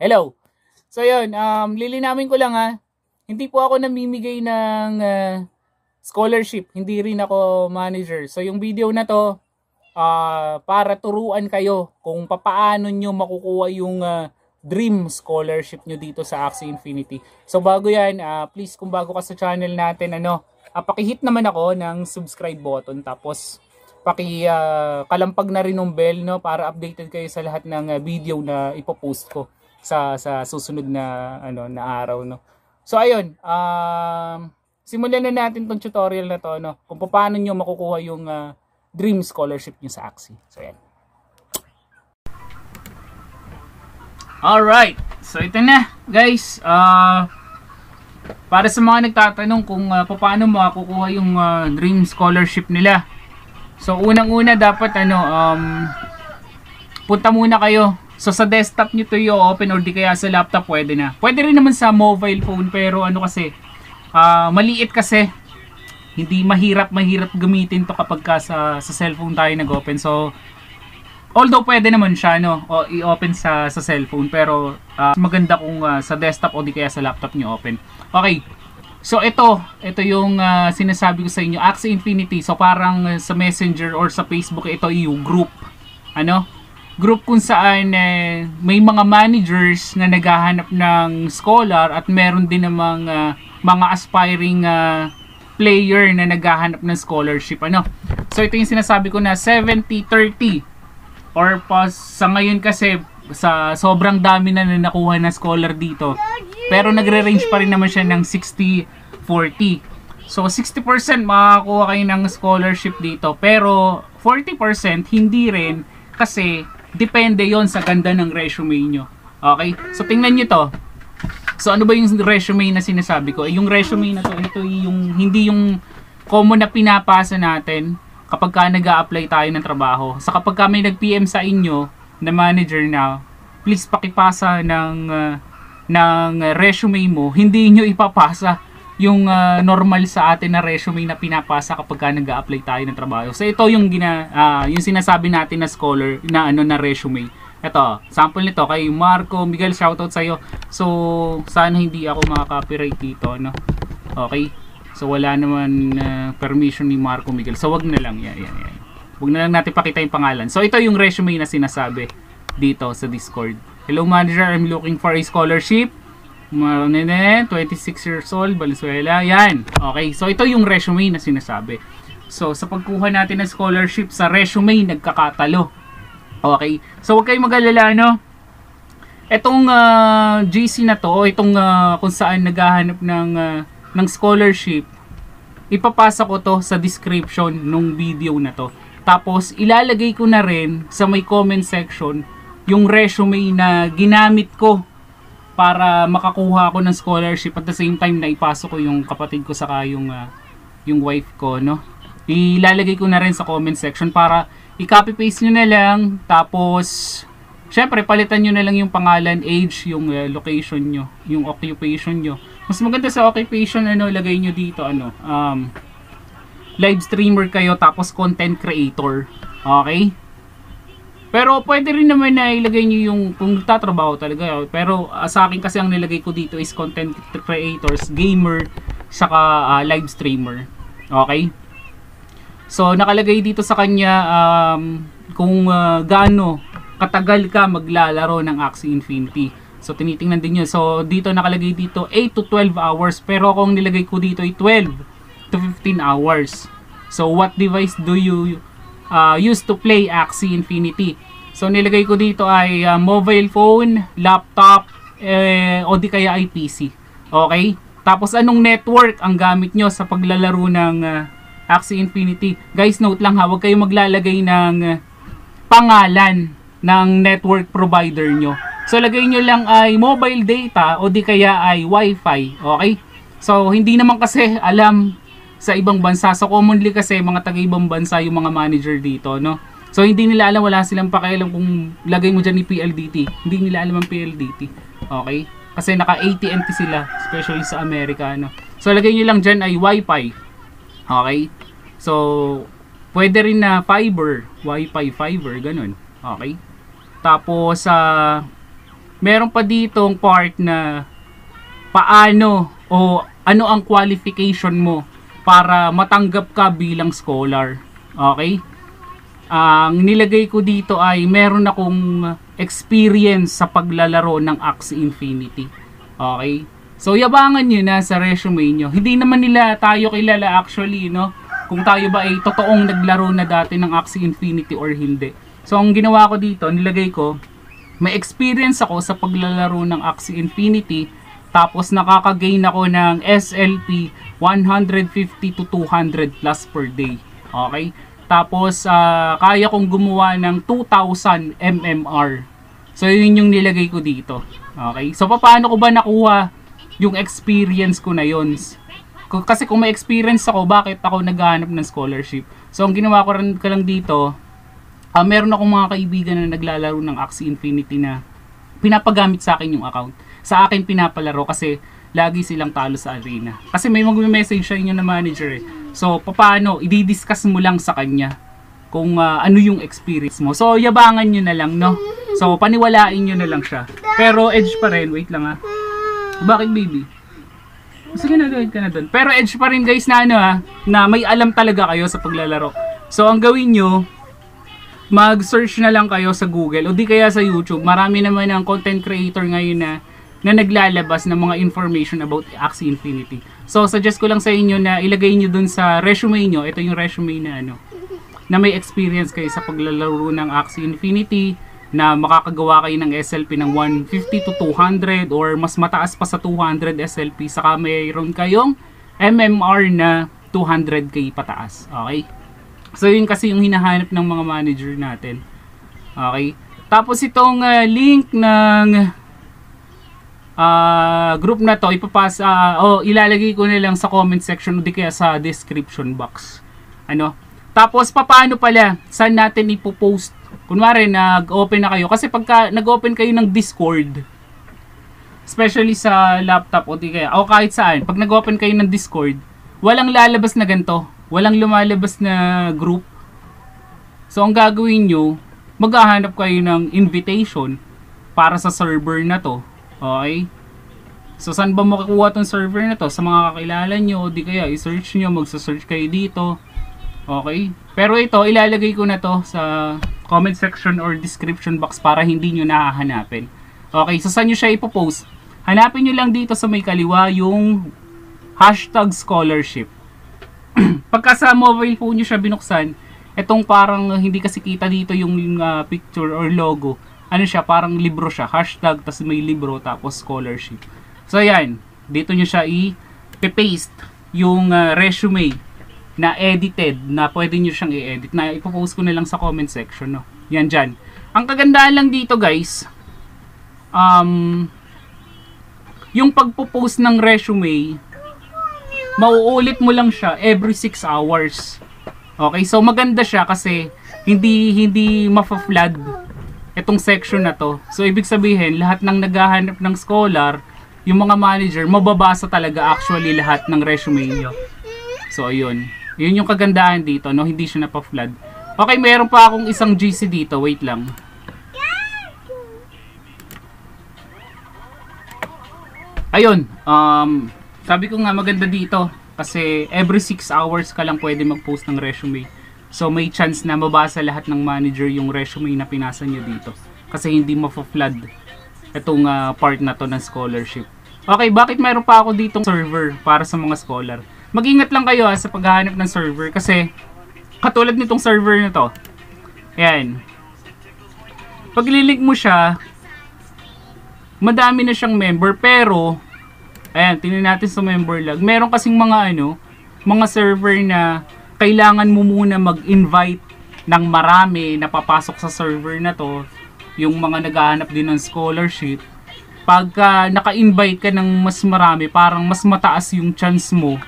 Hello. So yun, lilinawin ko lang hindi po ako namimigay ng scholarship. Hindi rin ako manager. So yung video na to, para turuan kayo kung paano nyo makukuha yung dream scholarship nyo dito sa Axie Infinity. So bago yan, please kung bago ka sa channel natin, pakihit naman ako ng subscribe button. Tapos kalampag na rin ng bell, no, para updated kayo sa lahat ng video na ipopost ko sa susunod na araw, no. So ayun, simulan na natin tong tutorial na to, no, kung paano nyo makukuha yung dream scholarship nyo sa Axie. So yan. Alright, so ito na guys, para sa mga nagtatanong kung paano makukuha yung dream scholarship nila. So unang-una dapat punta muna kayo. So sa desktop nyo to i-open or di kaya sa laptop pwede na. Pwede rin naman sa mobile phone pero kasi maliit kasi. Hindi mahirap gamitin to kapag sa cellphone tayo nag-open. So although pwede naman siya o i-open sa cellphone pero maganda kung sa desktop o di kaya sa laptop nyo open. Okay. So ito yung sinasabi ko sa inyo, Axie Infinity. So parang sa Messenger or sa Facebook, ito yung group. Group kung saan may mga managers na naghahanap ng scholar at meron din namang mga aspiring player na naghahanap ng scholarship. So ito yung sinasabi ko na 70-30 or sa ngayon kasi sa sobrang dami na nakuha na scholar dito. Pero nagre-range pa rin naman siya ng 60-40. So 60% makakakuha kayo ng scholarship dito. Pero 40% hindi rin kasi depende yon sa ganda ng resume nyo. Okay? So tingnan nyo to. So ano ba yung resume na sinasabi ko? Yung resume na to, ito yung hindi yung common na pinapasa natin kapag ka nag-a-apply tayo ng trabaho. So kapag ka may nag-PM sa inyo na manager na, please pakipasa ng resume mo, hindi nyo ipapasa yung normal sa atin na resume na pinapasa kapag ka nag-a-apply tayo ng trabaho. So ito yung yung sinasabi natin na scholar na na resume. Ito, sample nito kay Marco Miguel, shoutout sa iyo. So sana hindi ako maka-copyright dito, Okay? So wala naman permission ni Marco Miguel. So wag na lang, yan. Wag na lang natin pakita yung pangalan. So ito yung resume na sinasabi dito sa Discord. Hello manager, I'm looking for a scholarship. 26 years old, Valenzuela. Yan. Okay, so ito yung resume na sinasabi. So sa pagkuha natin ng scholarship sa resume, nagkakatalo. Okay, so huwag kayong mag-alala, Itong GC na to, itong kung saan naghahanap ng scholarship, ipapasa ko to sa description nung video na to. Tapos ilalagay ko na rin sa may comment section yung resume na ginamit ko para makakuha ako ng scholarship at the same time na ipasok ko yung kapatid ko saka yung wife ko, Ilalagay ko na rin sa comment section para i-copy paste nyo na lang, tapos syempre palitan nyo na lang yung pangalan, age, yung location nyo, yung occupation nyo. Mas maganda sa occupation, lagay nyo dito, live streamer kayo tapos content creator. Okay? Pero pwede rin naman na ilagay nyo yung kung tatrabaho talaga. Pero sa akin kasi ang nilagay ko dito is content creators, gamer, saka live streamer. Okay? So nakalagay dito sa kanya kung gaano katagal ka maglalaro ng Axie Infinity. So tinitingnan din yun. So dito nakalagay dito 8 to 12 hours. Pero kung nilagay ko dito ay 12 to 15 hours. So what device do you use to play Axie Infinity? So nilagay ko dito ay mobile phone, laptop, o di kaya ay PC. Okay? Tapos anong network ang gamit nyo sa paglalaro ng Axie Infinity? Guys, note lang huwag kayong maglalagay ng pangalan ng network provider nyo. So lagay nyo lang ay mobile data o di kaya ay wifi. Okay? So hindi naman kasi alam sa ibang bansa. So commonly kasi mga taga-ibang bansa yung mga manager dito, So hindi nila alam, wala silang pakialam kung lagay mo dyan ni PLDT. Hindi nila alam ang PLDT. Okay? Kasi naka AT&T sila, especially sa Amerika, So lagay nyo lang dyan ay wifi. Okay? So pwede rin na fiber, wifi, fiber, ganun. Okay? Tapos meron pa ditong part na paano o ano ang qualification mo para matanggap ka bilang scholar. Okay? Ang nilagay ko dito ay meron akong experience sa paglalaro ng Axie Infinity. Okay? So, yabangan nyo na sa resume nyo. Hindi naman nila tayo kilala actually, no? Kung tayo ba ay totoong naglaro na dati ng Axie Infinity or hindi. So, ang ginawa ko dito, nilagay ko, may experience ako sa paglalaro ng Axie Infinity, tapos nakaka-gain ako ng SLP 150 to 200 plus per day. Okay? Tapos, kaya kong gumawa ng 2,000 MMR. So, yun yung nilagay ko dito. Okay? So, paano ko ba nakuha yung experience ko na yun? Kasi kung may experience ako, bakit ako naghahanap ng scholarship? So, ang ginawa ko lang dito, meron akong mga kaibigan na naglalaro ng Axie Infinity na pinapagamit sa akin yung account. Sa akin pinapalaro kasi lagi silang talo sa arena. Kasi may mag-message sa inyo na manager eh. So, paano? I-discuss mo lang sa kanya kung ano yung experience mo. So, yabangan nyo na lang, no? So, paniwalain nyo na lang siya. Pero, edge pa rin. Wait lang ha. Bakit, baby? Sige na, gawin ka na dun. Pero, edge pa rin, guys, na ano ha, na may alam talaga kayo sa paglalaro. So, ang gawin nyo, mag-search na lang kayo sa Google o di kaya sa YouTube. Marami naman ang content creator ngayon na naglalabas ng mga information about Axie Infinity. So, suggest ko lang sa inyo na ilagay nyo dun sa resume nyo. Ito yung resume na ano, na may experience kayo sa paglalaro ng Axie Infinity, na makakagawa kayo ng SLP ng 150 to 200 or mas mataas pa sa 200 SLP, saka mayroon kayong MMR na 200k pataas. Okay? So, yun kasi yung hinahanap ng mga manager natin. Okay? Tapos itong link ng group na to, ilalagay ko na lang sa comment section o di kaya sa description box. Ano? Tapos, paano pala? Saan natin ipopost? Kunwari, nag-open na kayo. Kasi pagka nag-open kayo ng Discord, especially sa laptop o di kaya, o kahit saan, pag nag-open kayo ng Discord, walang lalabas na ganito. Walang lumalabas na group. So, ang gagawin nyo, maghahanap kayo ng invitation para sa server na to. Okay? So, saan ba makukuha tong server na to? Sa mga kakilala nyo, o di kaya, i-search nyo, magsa-search kayo dito. Okay? Pero ito, ilalagay ko na to sa comment section or description box para hindi nyo nahahanapin. Okay, so saan nyo siya ipopost? Hanapin nyo lang dito sa may kaliwa yung hashtag scholarship. Pagka sa mobile phone nyo siya binuksan, itong parang hindi kasi kita dito yung picture or logo. Ano siya, parang libro siya. Hashtag, tas may libro, tapos scholarship. So, yan. Dito nyo siya i-paste yung resume na edited, na pwede nyo siyang i-edit, na ipopost ko na lang sa comment section, no? Yan dyan. Ang kagandahan lang dito, guys, yung pagpo-post ng resume, mauulit mo lang siya every 6 hours. Okay, so maganda siya kasi hindi mafa-flood itong section na to. So, ibig sabihin, lahat ng naghahanap ng scholar, yung mga manager, mababasa talaga actually lahat ng resume nyo. So, ayun. Yun yung kagandahan dito, no? Hindi siya napa-flood. Okay, meron pa akong isang GC dito. Wait lang. Ayun. Sabi ko nga maganda dito kasi every 6 hours ka lang pwede mag-post ng resume. So, may chance na mabasa lahat ng manager yung resume na pinasa nyo dito. Kasi hindi mapa-flood itong part na to ng scholarship. Okay, bakit meron pa ako ditong server para sa mga scholar? Mag-ingat lang kayo sa paghahanap ng server kasi katulad nitong server na to. Ayan. Pag lilink mo siya, madami na siyang member pero ayan, tingnan natin sa member log. Meron kasing mga mga server na kailangan mo muna mag-invite ng marami na papasok sa server na to. Yung mga naghahanap din ng scholarship. Pagka naka-invite ka ng mas marami, parang mas mataas yung chance mo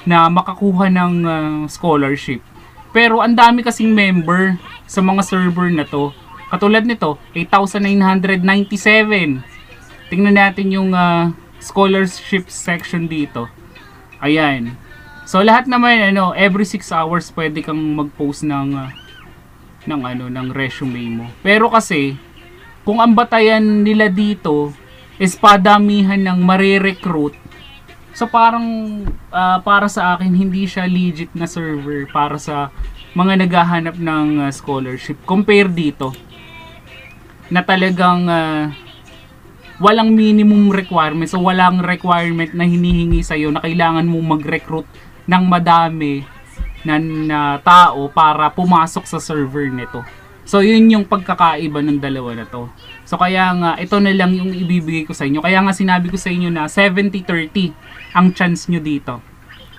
na makakuha ng scholarship. Pero ang dami kasing member sa mga server na to. Katulad nito, 8,997. Tingnan natin yung scholarship section dito. Ayan. So lahat naman every 6 hours pwede kang mag-post ng resume mo. Pero kasi kung ang batayan nila dito is padamihan ng marirecruit, so parang para sa akin hindi siya legit na server para sa mga naghahanap ng scholarship compare dito na talagang walang minimum requirements, so walang requirement na hinihingi sa'yo na kailangan mong mag-recruit ng madami na tao para pumasok sa server nito. So yun yung pagkakaiba ng dalawa na to. So kaya nga ito na lang yung ibibigay ko sa inyo. Kaya nga sinabi ko sa inyo na 70-30 ang chance nyo dito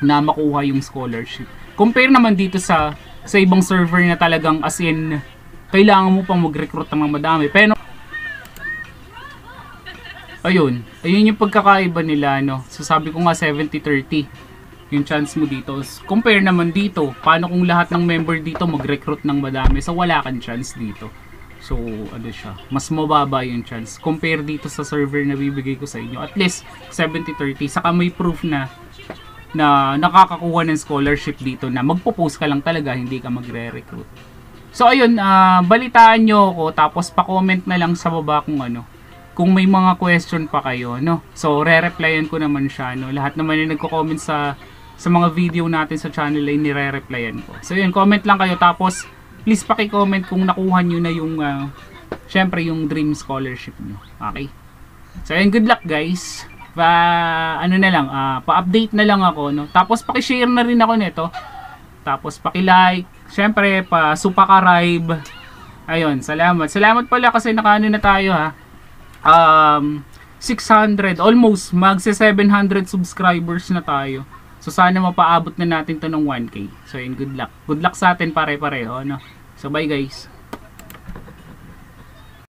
na makuha yung scholarship. Compare naman dito sa ibang server na talagang as in kailangan mo pang mag-recruit ng madami. Pero ayun yung pagkakaiba nila, no. So sabi ko nga 70-30 yung chance mo dito. Compare naman dito, paano kung lahat ng member dito mag-recruit ng madami? So wala kang chance dito. So ano siya, mas mababa yung chance compare dito sa server na bibigay ko sa inyo. At least 70-30, saka may proof na nakakakuha ng scholarship dito na magpo-post ka lang talaga, hindi ka magre-recruit. So ayun, balitaan nyo ako, tapos pa-comment na lang sa baba kung may mga question pa kayo, no. So re-replyan ko naman siya, no. Lahat naman yung nagko-comment sa mga video natin sa channel ay nire-replyan ko. So yun, comment lang kayo, tapos please paki-comment kung nakuha nyo na yung syempre yung dream scholarship nyo. Okay? So yun, good luck guys. Pa-update na lang ako, no. Tapos paki-share na rin ako nito. Tapos paki-like, syempre pa-subscribe. Ayun, salamat. Salamat pala kasi nakaano na tayo, ha. 600, almost magse 700 subscribers na tayo. So sana mapaabot na natin to ng 1K. So yun, good luck. Good luck sa atin pare-pareho, no. So bye guys.